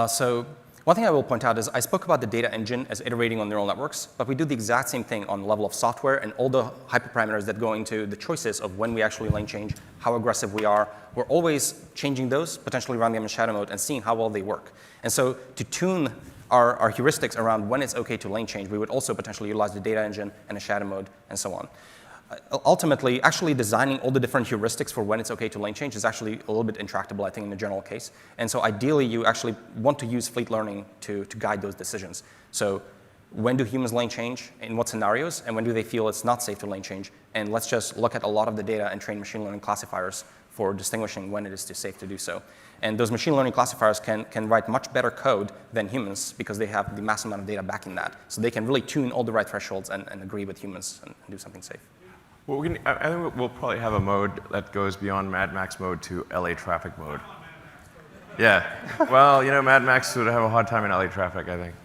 So one thing I will point out is I spoke about the data engine as iterating on neural networks, but we do the exact same thing on the level of software and all the hyperparameters that go into the choices of when we actually lane change, how aggressive we are. We're always changing those, potentially running them in shadow mode and seeing how well they work. And so to tune our heuristics around when it's OK to lane change, we would also potentially utilize the data engine and a shadow mode and so on. Ultimately, actually designing all the different heuristics for when it's OK to lane change is actually a little bit intractable, I think, in the general case. And so ideally, you actually want to use fleet learning to guide those decisions. So when do humans lane change, in what scenarios, and when do they feel it's not safe to lane change? And let's just look at a lot of the data and train machine learning classifiers for distinguishing when it is safe to do so. And those machine learning classifiers can write much better code than humans because they have the massive amount of data backing that. So they can really tune all the right thresholds and agree with humans and do something safe. Well, I think we'll probably have a mode that goes beyond Mad Max mode to LA traffic mode. Yeah. Well, Mad Max would have a hard time in LA traffic, I think.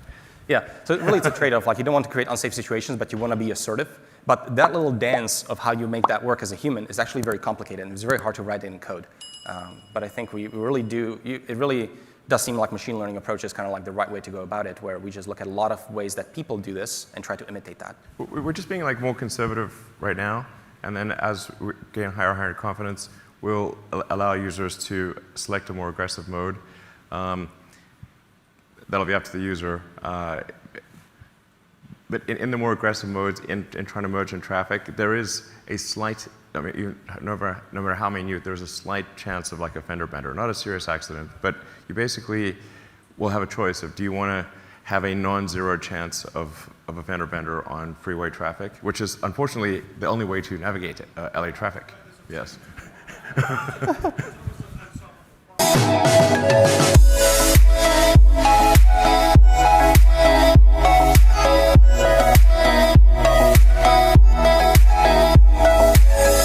Yeah. So really, it's a trade-off. Like, you don't want to create unsafe situations, but you want to be assertive. But that little dance of how you make that work as a human is actually very complicated, and it's very hard to write in code. But I think we really do. It really does seem like machine learning approach is kind of like the right way to go about it, where we just look at a lot of ways that people do this and try to imitate that. We're just being more conservative right now, and then as we gain higher and higher confidence, we'll allow users to select a more aggressive mode. That'll be up to the user. But in the more aggressive modes, in trying to merge in traffic, there is a slight, no matter how many there's a slight chance of a fender bender. Not a serious accident, but you basically will have a choice of, do you want to have a non-zero chance of a fender bender on freeway traffic, which is unfortunately the only way to navigate LA traffic. Yes.